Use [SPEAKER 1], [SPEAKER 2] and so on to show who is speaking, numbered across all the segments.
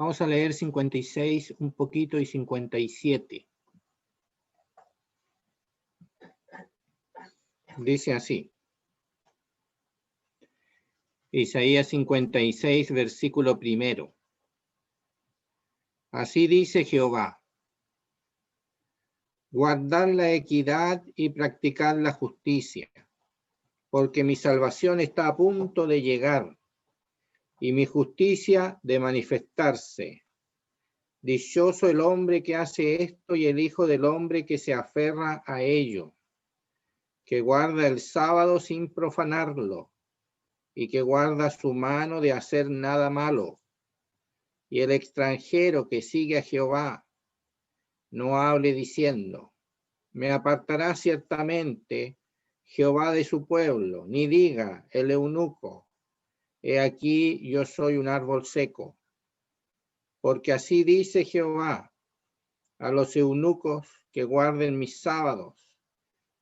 [SPEAKER 1] Vamos a leer 56 un poquito y 57. Dice así. Isaías 56, versículo 1. Así dice Jehová: guardad la equidad y practicad la justicia, porque mi salvación está a punto de llegar y mi justicia de manifestarse. Dichoso el hombre que hace esto y el hijo del hombre que se aferra a ello, que guarda el sábado sin profanarlo y que guarda su mano de hacer nada malo. Y el extranjero que sigue a Jehová no hable diciendo: me apartará ciertamente Jehová de su pueblo, ni diga el eunuco: he aquí yo soy un árbol seco. Porque así dice Jehová a los eunucos que guarden mis sábados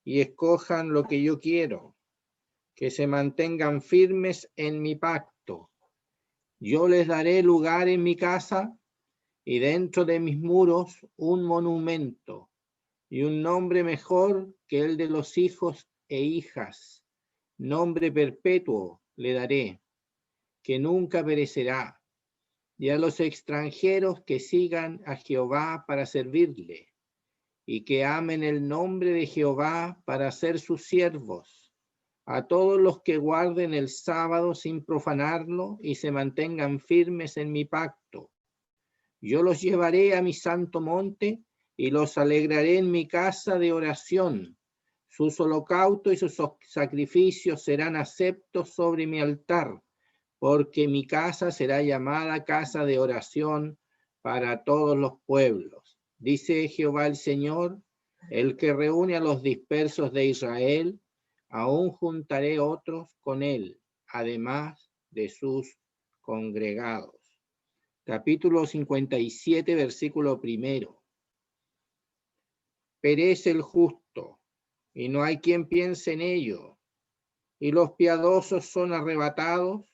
[SPEAKER 1] y escojan lo que yo quiero, que se mantengan firmes en mi pacto. Yo les daré lugar en mi casa y dentro de mis muros un monumento y un nombre mejor que el de los hijos e hijas. Nombre perpetuo le daré, que nunca perecerá. Y a los extranjeros que sigan a Jehová para servirle, y que amen el nombre de Jehová para ser sus siervos, a todos los que guarden el sábado sin profanarlo y se mantengan firmes en mi pacto. Yo los llevaré a mi santo monte y los alegraré en mi casa de oración. Sus holocaustos y sus sacrificios serán aceptos sobre mi altar, porque mi casa será llamada casa de oración para todos los pueblos. Dice Jehová el Señor, el que reúne a los dispersos de Israel, aún juntaré otros con él, además de sus congregados. Capítulo 57, versículo 1. Perece el justo, y no hay quien piense en ello, y los piadosos son arrebatados,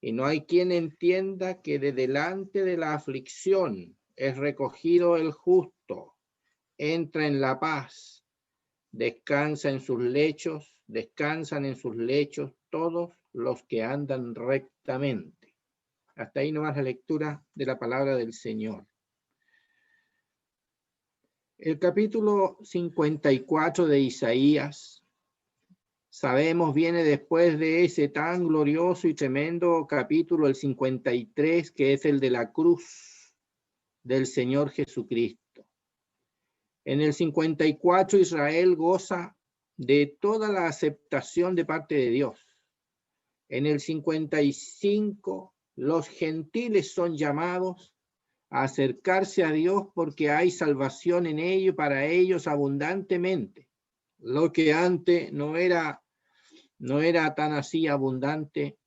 [SPEAKER 1] y no hay quien entienda que de delante de la aflicción es recogido el justo, entra en la paz, descansan en sus lechos todos los que andan rectamente. Hasta ahí nomás la lectura de la palabra del Señor. El capítulo 54 de Isaías, sabemos, viene después de ese tan glorioso y tremendo capítulo, el 53, que es el de la cruz del Señor Jesucristo. En el 54 Israel goza de toda la aceptación de parte de Dios. En el 55 los gentiles son llamados a acercarse a Dios porque hay salvación en ello para ellos abundantemente. Lo que antes no era tan así abundante,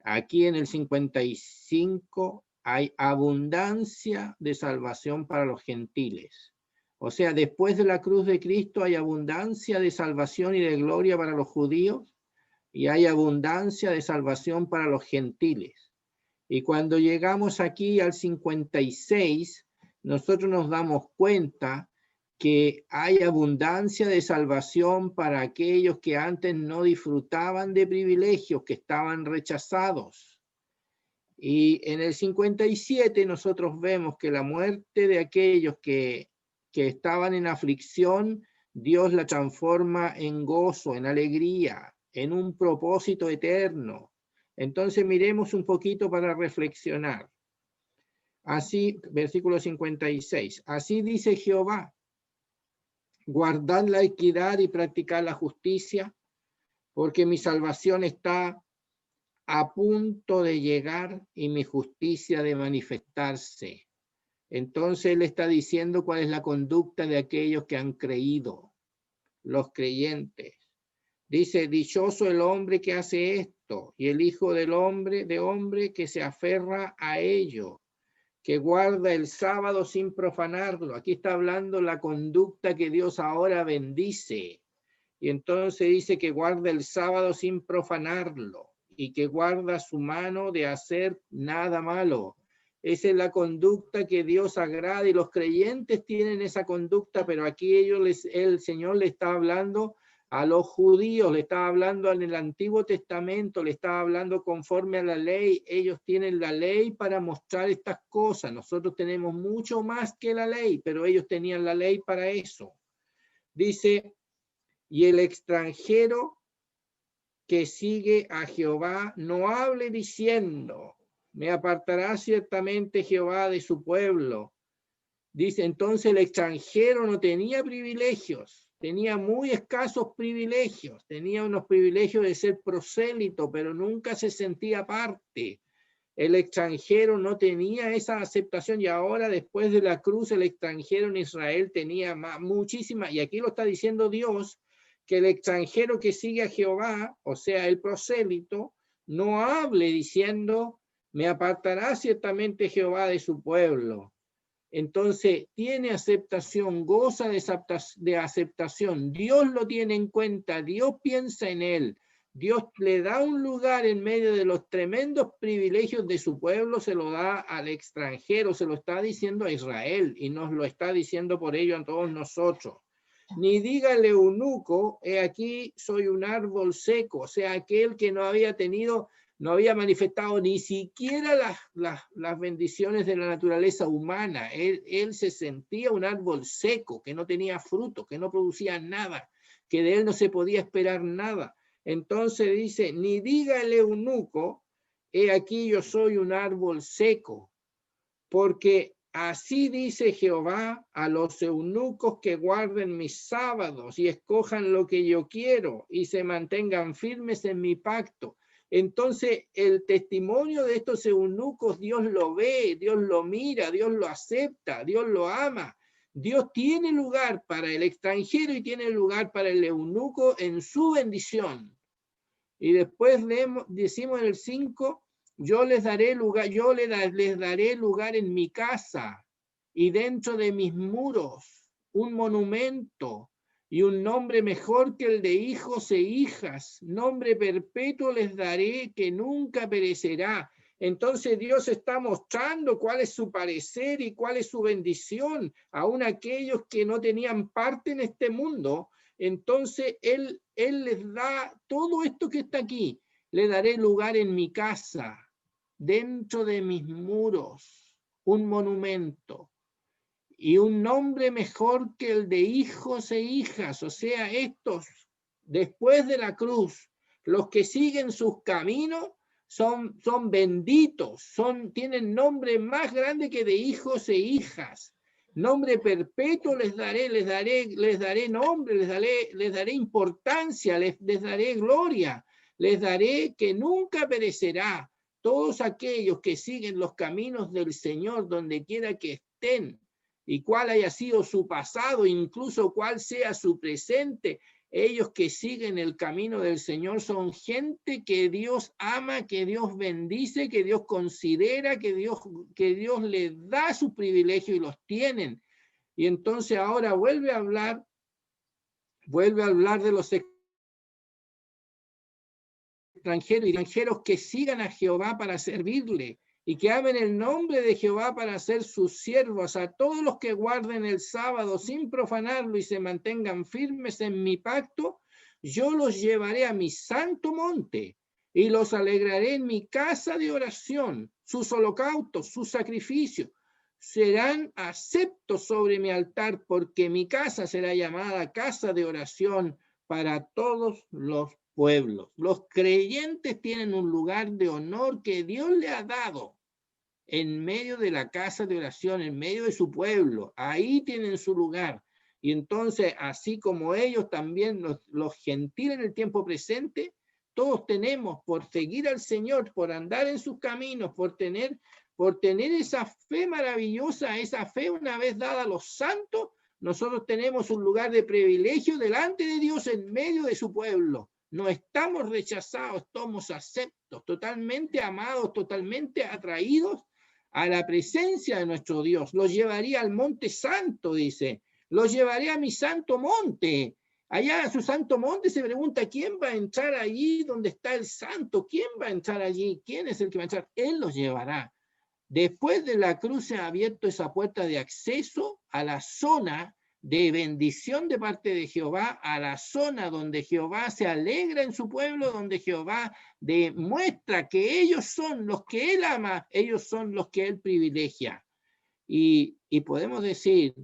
[SPEAKER 1] aquí en el 55 hay abundancia de salvación para los gentiles. O sea, después de la cruz de Cristo hay abundancia de salvación y de gloria para los judíos y hay abundancia de salvación para los gentiles. Y cuando llegamos aquí al 56, nosotros nos damos cuenta que hay abundancia de salvación para aquellos que antes no disfrutaban de privilegios, que estaban rechazados. Y en el 57 nosotros vemos que la muerte de aquellos que estaban en aflicción, Dios la transforma en gozo, en alegría, en un propósito eterno. Entonces miremos un poquito para reflexionar. Así, versículo 56, así dice Jehová: guardad la equidad y practicad la justicia, porque mi salvación está a punto de llegar y mi justicia de manifestarse. Entonces él está diciendo cuál es la conducta de aquellos que han creído, los creyentes. Dice: dichoso el hombre que hace esto y el hijo del hombre que se aferra a ello, que guarda el sábado sin profanarlo. Aquí está hablando la conducta que Dios ahora bendice. Y entonces dice que guarda el sábado sin profanarlo y que guarda su mano de hacer nada malo. Esa es la conducta que Dios agrada y los creyentes tienen esa conducta, pero aquí el Señor le está hablando a los judíos, le estaba hablando en el Antiguo Testamento, le estaba hablando conforme a la ley. Ellos tienen la ley para mostrar estas cosas. Nosotros tenemos mucho más que la ley, pero ellos tenían la ley para eso. Dice, y el extranjero que sigue a Jehová no hable diciendo, me apartará ciertamente Jehová de su pueblo. Dice, entonces el extranjero no tenía privilegios, tenía muy escasos privilegios, tenía unos privilegios de ser prosélito, pero nunca se sentía parte. El extranjero no tenía esa aceptación y ahora después de la cruz el extranjero en Israel tenía muchísima, y aquí lo está diciendo Dios, que el extranjero que sigue a Jehová, o sea, el prosélito, no hable diciendo, me apartará ciertamente Jehová de su pueblo. Entonces, tiene aceptación, goza de aceptación. Dios lo tiene en cuenta, Dios piensa en él. Dios le da un lugar en medio de los tremendos privilegios de su pueblo, se lo da al extranjero, se lo está diciendo a Israel y nos lo está diciendo por ello a todos nosotros. Ni diga el eunuco, he aquí soy un árbol seco, o sea, aquel que no había manifestado ni siquiera las bendiciones de la naturaleza humana. Él se sentía un árbol seco, que no tenía fruto, que no producía nada, que de él no se podía esperar nada. Entonces dice, ni diga el eunuco, he aquí yo soy un árbol seco, porque así dice Jehová a los eunucos que guarden mis sábados y escojan lo que yo quiero y se mantengan firmes en mi pacto. Entonces el testimonio de estos eunucos Dios lo ve, Dios lo mira, Dios lo acepta, Dios lo ama. Dios tiene lugar para el extranjero y tiene lugar para el eunuco en su bendición. Y después decimos en el 5, yo les daré lugar, les daré lugar en mi casa y dentro de mis muros, un monumento y un nombre mejor que el de hijos e hijas, nombre perpetuo les daré que nunca perecerá. Entonces Dios está mostrando cuál es su parecer y cuál es su bendición, aun aquellos que no tenían parte en este mundo. Entonces él les da todo esto que está aquí. Le daré lugar en mi casa, dentro de mis muros, un monumento y un nombre mejor que el de hijos e hijas. O sea, estos, después de la cruz, los que siguen sus caminos son benditos, tienen nombre más grande que de hijos e hijas. Nombre perpetuo les daré nombre, les daré importancia, les daré gloria, les daré que nunca perecerá. Todos aquellos que siguen los caminos del Señor, donde quiera que estén, y cuál haya sido su pasado, incluso cuál sea su presente, ellos que siguen el camino del Señor son gente que Dios ama, que Dios bendice, que Dios considera, que Dios les da su privilegio y los tienen. Y entonces ahora vuelve a hablar de los extranjeros que sigan a Jehová para servirle y que amen el nombre de Jehová para ser sus siervos, a todos los que guarden el sábado sin profanarlo y se mantengan firmes en mi pacto, yo los llevaré a mi santo monte y los alegraré en mi casa de oración. Sus holocaustos, sus sacrificios serán aceptos sobre mi altar, porque mi casa será llamada casa de oración para todos los pueblos. Los creyentes tienen un lugar de honor que Dios le ha dado en medio de la casa de oración, en medio de su pueblo. Ahí tienen su lugar. Y entonces, así como ellos también, los gentiles en el tiempo presente, todos tenemos, por seguir al Señor, por andar en sus caminos, por tener esa fe maravillosa, esa fe una vez dada a los santos, nosotros tenemos un lugar de privilegio delante de Dios en medio de su pueblo. No estamos rechazados, somos aceptos, totalmente amados, totalmente atraídos a la presencia de nuestro Dios. Los llevaré al monte santo, dice. Los llevaré a mi santo monte. Allá a su santo monte se pregunta, ¿quién va a entrar allí donde está el santo? ¿Quién va a entrar allí? ¿Quién es el que va a entrar? Él los llevará Después de la cruz se ha abierto esa puerta de acceso a la zona de bendición de parte de Jehová, a la zona donde Jehová se alegra en su pueblo, donde Jehová demuestra que ellos son los que él ama, ellos son los que él privilegia. Y podemos decir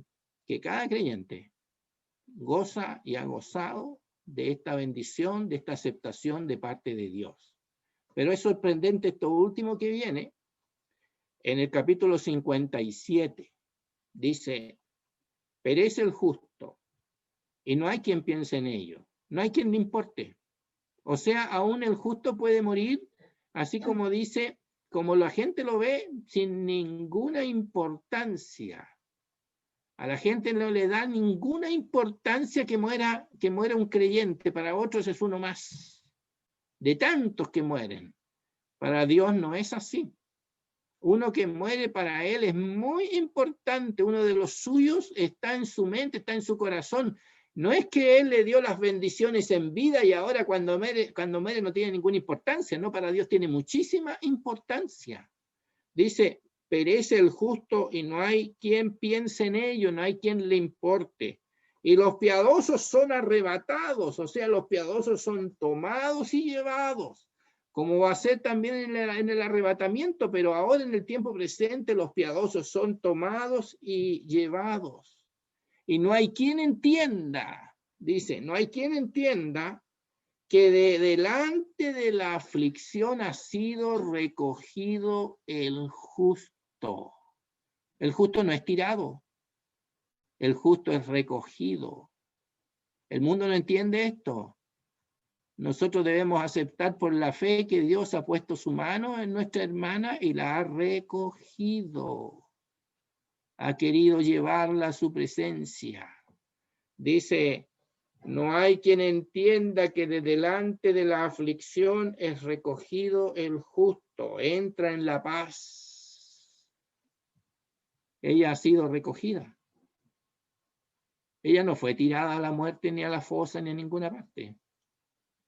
[SPEAKER 1] que cada creyente goza y ha gozado de esta bendición, de esta aceptación de parte de Dios. Pero es sorprendente esto último que viene. En el capítulo 57 dice: perece el justo y no hay quien piense en ello, no hay quien le importe. O sea, aún el justo puede morir, así como dice, como la gente lo ve, sin ninguna importancia. A la gente no le da ninguna importancia que muera un creyente. Para otros es uno más de tantos que mueren. Para Dios no es así. Uno que muere para él es muy importante. Uno de los suyos está en su mente, está en su corazón. No es que él le dio las bendiciones en vida y ahora cuando muere no tiene ninguna importancia. No, para Dios tiene muchísima importancia. Dice: perece el justo y no hay quien piense en ello, no hay quien le importe. Y los piadosos son arrebatados, o sea, los piadosos son tomados y llevados, como va a ser también en el arrebatamiento, pero ahora en el tiempo presente los piadosos son tomados y llevados. Y no hay quien entienda, dice, no hay quien entienda que delante de la aflicción ha sido recogido el justo. El justo no es tirado, el justo es recogido. El mundo no entiende esto. Nosotros debemos aceptar por la fe que Dios ha puesto su mano en nuestra hermana y la ha recogido. Ha querido llevarla a su presencia. Dice: no hay quien entienda que de delante de la aflicción es recogido el justo, entra en la paz. Ella ha sido recogida. Ella no fue tirada a la muerte, ni a la fosa, ni a ninguna parte.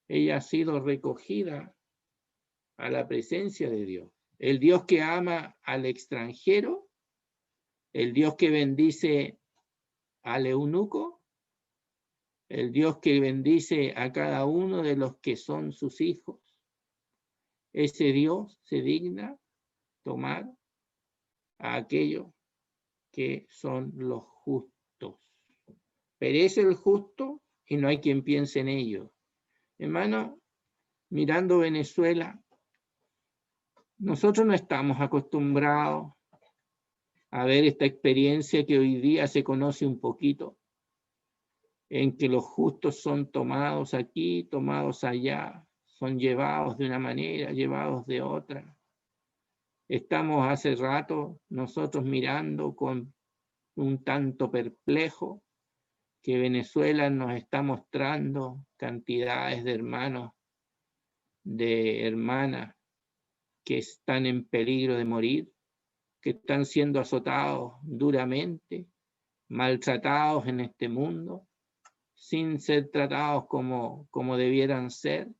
[SPEAKER 1] Ella ha sido recogida a la presencia de Dios. El Dios que ama al extranjero, el Dios que bendice al eunuco, el Dios que bendice a cada uno de los que son sus hijos. Ese Dios se digna tomar a aquellos que son los justos. Perece el justo y no hay quien piense en ello. Hermano, mirando Venezuela, nosotros no estamos acostumbrados a ver esta experiencia que hoy día se conoce un poquito, en que los justos son tomados aquí, tomados allá, son llevados de una manera, llevados de otra. Estamos hace rato nosotros mirando con un tanto perplejo que Venezuela nos está mostrando cantidades de hermanos, de hermanas que están en peligro de morir, que están siendo azotados duramente, maltratados en este mundo, sin ser tratados como debieran ser,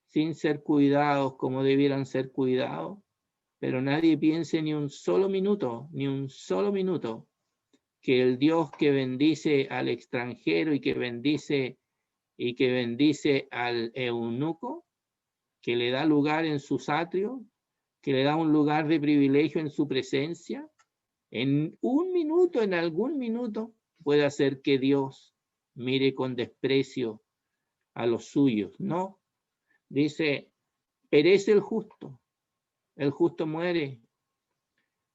[SPEAKER 1] sin ser cuidados como debieran ser cuidados, pero nadie piense ni un solo minuto, que el Dios que bendice al extranjero y que bendice al eunuco, que le da lugar en sus atrios, que le da un lugar de privilegio en su presencia, en un minuto, en algún minuto, puede hacer que Dios mire con desprecio a los suyos. No, dice: perece el justo muere,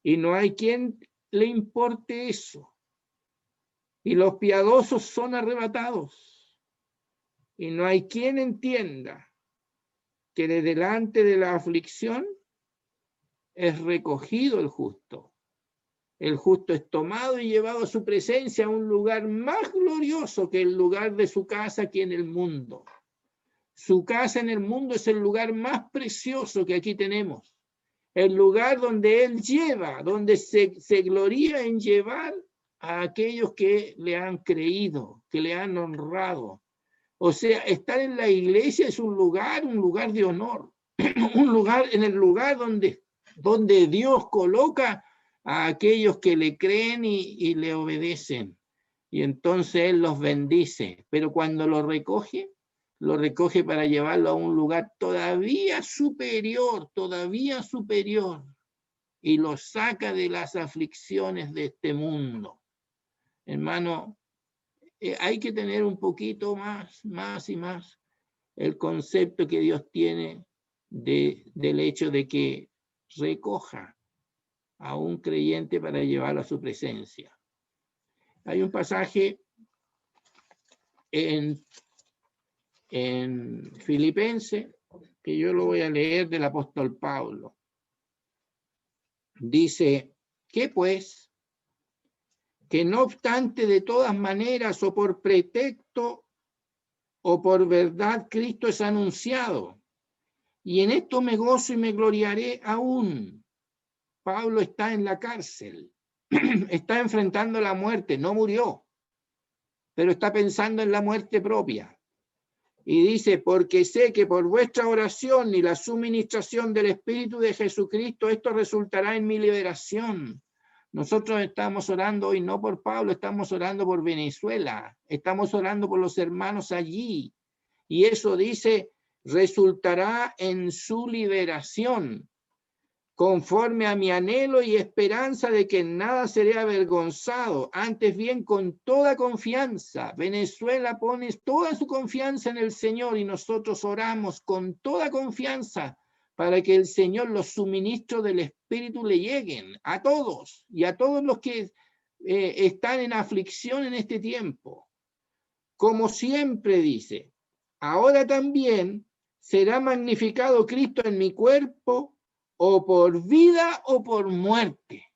[SPEAKER 1] y no hay quien le importe eso. Y los piadosos son arrebatados, y no hay quien entienda que de delante de la aflicción es recogido el justo. El justo es tomado y llevado a su presencia, a un lugar más glorioso que el lugar de su casa aquí en el mundo. Su casa en el mundo es el lugar más precioso que aquí tenemos. El lugar donde él lleva, donde se gloria en llevar a aquellos que le han creído, que le han honrado. O sea, estar en la iglesia es un lugar de honor. Un lugar, en el lugar donde donde Dios coloca a aquellos que le creen y le obedecen. Y entonces Él los bendice. Pero cuando lo recoge para llevarlo a un lugar todavía superior, y lo saca de las aflicciones de este mundo. Hermano, hay que tener un poquito más y más el concepto que Dios tiene del hecho de que recoja a un creyente para llevarlo a su presencia. Hay un pasaje en Filipenses que yo lo voy a leer del apóstol Pablo. Dice, ¿qué pues? Que no obstante de todas maneras o por pretexto o por verdad Cristo es anunciado. Y en esto me gozo y me gloriaré aún. Pablo está en la cárcel, está enfrentando la muerte, no murió, pero está pensando en la muerte propia. Y dice, porque sé que por vuestra oración y la suministración del Espíritu de Jesucristo, esto resultará en mi liberación. Nosotros estamos orando hoy no por Pablo, estamos orando por Venezuela, estamos orando por los hermanos allí. Y eso dice, resultará en su liberación, conforme a mi anhelo y esperanza de que en nada seré avergonzado, antes bien con toda confianza. Venezuela pone toda su confianza en el Señor y nosotros oramos con toda confianza para que el Señor, los suministros del Espíritu le lleguen a todos y a todos los que están en aflicción en este tiempo. Como siempre dice, ahora también será magnificado Cristo en mi cuerpo, o por vida o por muerte,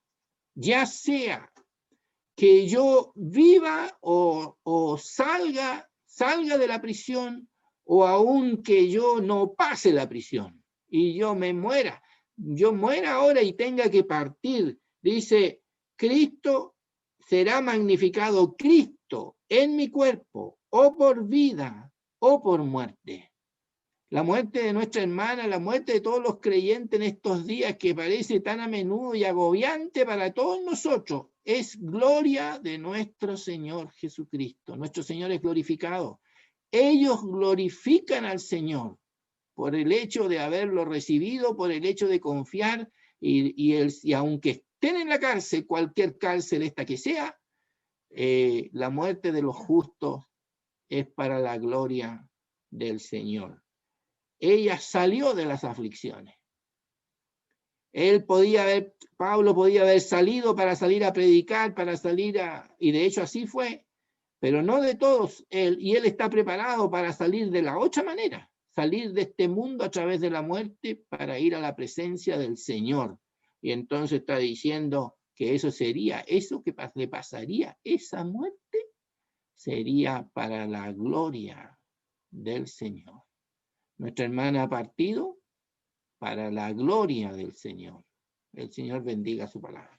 [SPEAKER 1] ya sea que yo viva o salga de la prisión, o aún que yo no pase la prisión y yo muera ahora y tenga que partir. Dice, Cristo será magnificado, Cristo en mi cuerpo, o por vida o por muerte. La muerte de nuestra hermana, la muerte de todos los creyentes en estos días que parece tan a menudo y agobiante para todos nosotros, es gloria de nuestro Señor Jesucristo. Nuestro Señor es glorificado. Ellos glorifican al Señor por el hecho de haberlo recibido, por el hecho de confiar y aunque estén en la cárcel, cualquier cárcel esta que sea, la muerte de los justos es para la gloria del Señor. Ella salió de las aflicciones. Pablo podía haber salido para salir a predicar, y de hecho así fue, pero no de todos. Y él está preparado para salir de la otra manera, salir de este mundo a través de la muerte para ir a la presencia del Señor. Y entonces está diciendo que eso que le pasaría, esa muerte, sería para la gloria del Señor. Nuestra hermana ha partido para la gloria del Señor. El Señor bendiga su palabra.